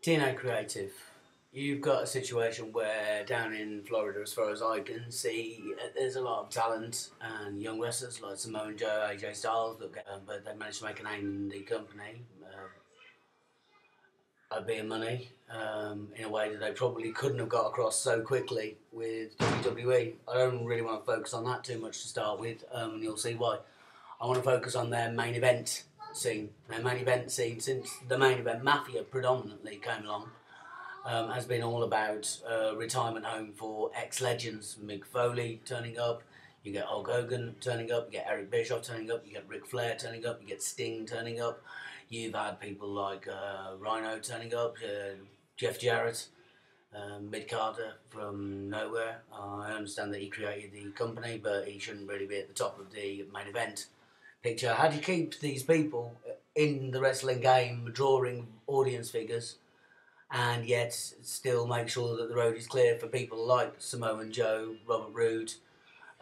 Tna Creative, you've got a situation where down in Florida, as far as I can see, there's a lot of talent and young wrestlers like Samoa Joe, AJ Styles, but they managed to make a name in the company, being money, in a way that they probably couldn't have got across so quickly with WWE. I don't really want to focus on that too much to start with, and you'll see why. I want to focus on their main event scene. Their main event scene, since the main event Mafia predominantly came along, has been all about retirement home for ex-legends. Mick Foley turning up, you get Hulk Hogan turning up, you get Eric Bischoff turning up, you get Ric Flair turning up, you get Sting turning up. You've had people like Rhino turning up, Jeff Jarrett, mid-carder from nowhere. I understand that he created the company, but he shouldn't really be at the top of the main event picture. How do you keep these people in the wrestling game, drawing audience figures, and yet still make sure that the road is clear for people like Samoa Joe, Robert Roode,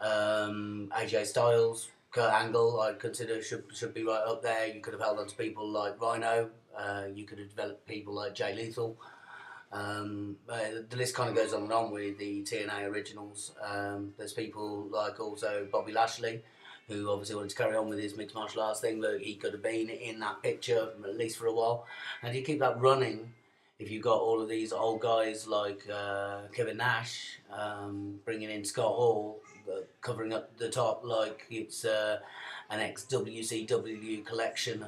AJ Styles, Kurt Angle? I consider should be right up there. You could have held on to people like Rhino. You could have developed people like Jay Lethal. The list kind of goes on and on with the TNA originals. There's people like also Bobby Lashley, who obviously wanted to carry on with his mixed martial arts thing, but he could have been in that picture at least for a while. And you keep that running if you've got all of these old guys like Kevin Nash, bringing in Scott Hall, covering up the top like it's an ex-WCW collection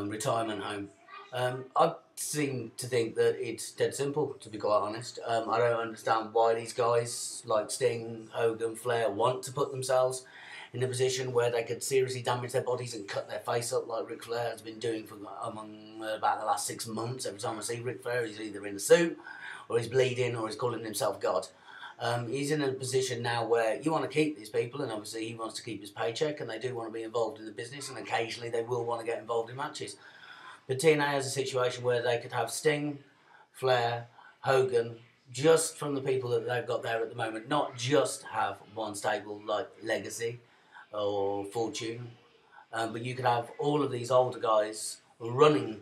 retirement home. I seem to think that it's dead simple, to be quite honest. I don't understand why these guys like Sting, Hogan, Flair want to put themselves in a position where they could seriously damage their bodies and cut their face up like Ric Flair has been doing for about the last 6 months. Every time I see Ric Flair, he's either in a suit, or he's bleeding, or he's calling himself God. He's in a position now where you want to keep these people, and obviously he wants to keep his paycheck, and they do want to be involved in the business, and occasionally they will want to get involved in matches. But TNA has a situation where they could have Sting, Flair, Hogan, just from the people that they've got there at the moment, not just have one stable like Legacy or Fortune, but you could have all of these older guys running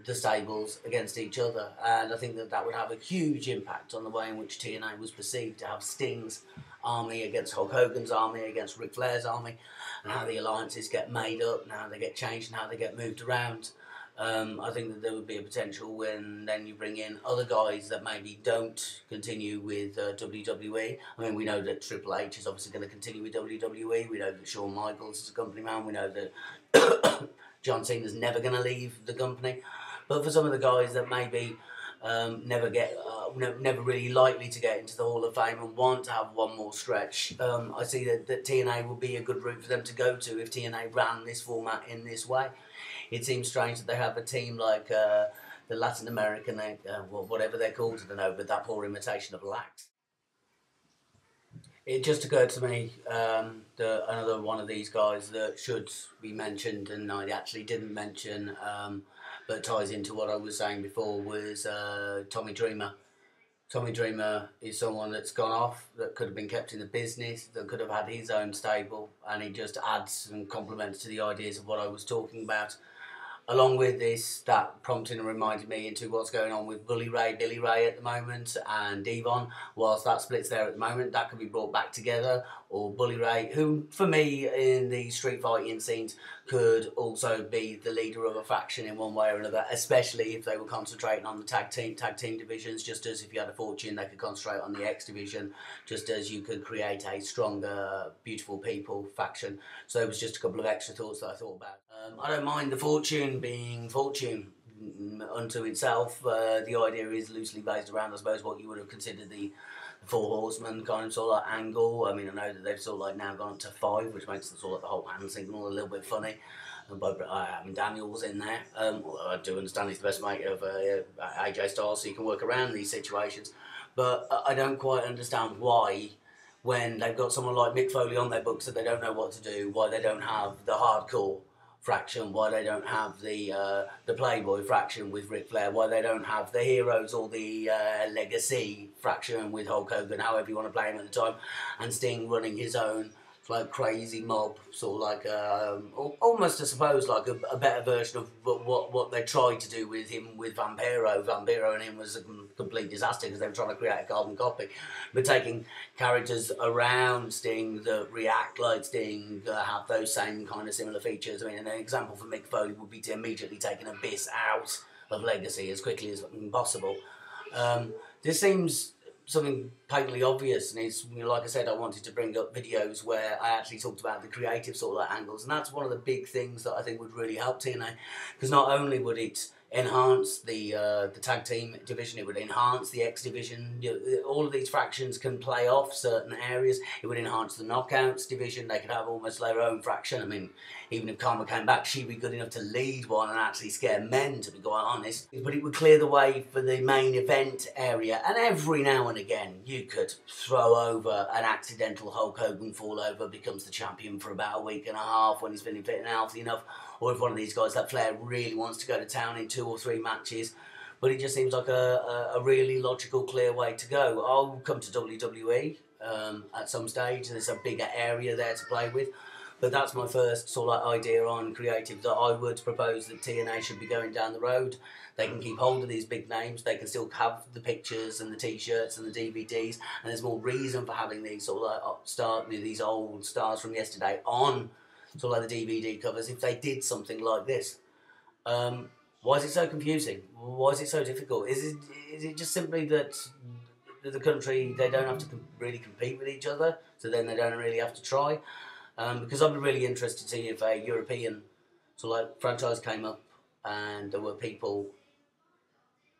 the stables against each other, and I think that that would have a huge impact on the way in which TNA was perceived, to have Sting's army against Hulk Hogan's army against Ric Flair's army, and how the alliances get made up and how they get changed and how they get moved around. I think that there would be a potential when then you bring in other guys that maybe don't continue with WWE. I mean, we know that Triple H is obviously going to continue with WWE. We know that Shawn Michaels is a company man. We know that John Cena's never going to leave the company. But for some of the guys that maybe never really likely to get into the Hall of Fame and want to have one more stretch, I see that TNA would be a good route for them to go to if TNA ran this format in this way. It seems strange that they have a team like the Latin American, whatever they're called, I don't know, but that poor imitation of Lax. It just occurred to me that another one of these guys that should be mentioned, and I actually didn't mention, but ties into what I was saying before, was Tommy Dreamer. Tommy Dreamer is someone that's gone off, that could have been kept in the business, that could have had his own stable, and he just adds and complements to the ideas of what I was talking about. Along with this, that prompted and reminded me into what's going on with Billy Ray at the moment, and Devon. Whilst that split's there at the moment, that could be brought back together. Or Bully Ray, who for me in the street fighting scenes could also be the leader of a faction in one way or another, especially if they were concentrating on the tag team divisions. Just as if you had a Fortune, they could concentrate on the X division, just as you could create a stronger Beautiful People faction. So there was just a couple of extra thoughts that I thought about. I don't mind the Fortune being Fortune unto itself. The idea is loosely based around, I suppose, what you would have considered the Four Horsemen kind of sort of angle. I mean, I know that they've sort of like now gone up to 5, which makes the sort of the whole hand signal a little bit funny. But Daniel's in there. I do understand he's the best mate of AJ Styles, so you can work around these situations. But I don't quite understand why, when they've got someone like Mick Foley on their books, that they don't know what to do, why they don't have the hardcore fraction, why they don't have the Playboy fraction with Ric Flair, why they don't have the Heroes or the Legacy fraction with Hulk Hogan, however you want to play him at the time, and Sting running his own like crazy mob, sort of like almost, I suppose, like a better version of what they tried to do with him with Vampiro. Vampiro and him was a complete disaster because they were trying to create a carbon copy, but taking characters around Sting that react like Sting, have those same kind of similar features. I mean, an example for Mick Foley would be to immediately take an Abyss out of Legacy as quickly as possible. This seems something patently obvious, and it's, you know, like I said, I wanted to bring up videos where I actually talked about the creative sort of like angles, and that's one of the big things that I think would really help TNA, because not only would it enhance the tag team division, it would enhance the X division. You know, all of these fractions can play off certain areas. It would enhance the knockouts division. They could have almost their own fraction. I mean, even if Karma came back, she'd be good enough to lead one and actually scare men, to be quite honest. But it would clear the way for the main event area, and every now and again you could throw over an accidental Hulk Hogan fall over, becomes the champion for about a week and a half when he's feeling fit and healthy enough, or if one of these guys like Flair really wants to go to town in 2 or 3 matches. But it just seems like a really logical, clear way to go. I'll come to WWE at some stage. There's a bigger area there to play with. But that's my first sort of like idea on creative, that I would propose that TNA should be going down the road. They can keep hold of these big names. They can still have the pictures and the T-shirts and the DVDs, and there's more reason for having these sort of like these old stars from yesterday on sort of like the DVD covers if they did something like this. Why is it so confusing? Why is it so difficult? Is it just simply that the country, they don't have to really compete with each other, so then they don't really have to try? Because I'd be really interested to see if a European sort of like franchise came up and there were people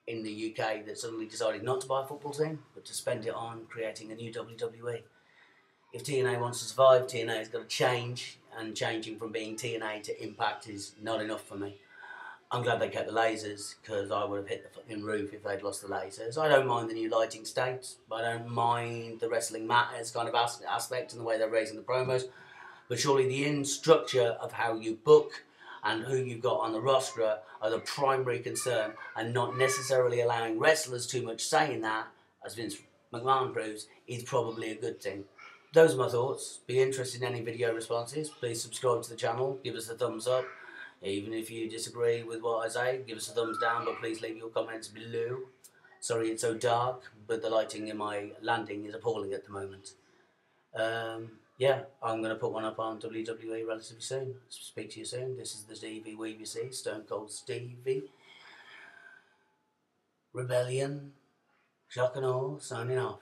in the UK that suddenly decided not to buy a football team, but to spend it on creating a new WWE. If TNA wants to survive, TNA has got to change, and changing from being TNA to Impact is not enough for me. I'm glad they kept the lasers, because I would have hit the fucking roof if they'd lost the lasers. I don't mind the new lighting states, but I don't mind the wrestling matters kind of aspect and the way they're raising the promos. But surely the in-structure of how you book and who you've got on the roster are the primary concern, and not necessarily allowing wrestlers too much say in that, as Vince McMahon proves, is probably a good thing. Those are my thoughts. Be interested in any video responses. Please subscribe to the channel. Give us a thumbs up. Even if you disagree with what I say, give us a thumbs down, but please leave your comments below. Sorry it's so dark, but the lighting in my landing is appalling at the moment. Yeah, I'm going to put one up on WWE relatively soon. Speak to you soon. This is the Stevie WeeBC, Stone Cold Stevie. Rebellion, Shock and Awe, signing off.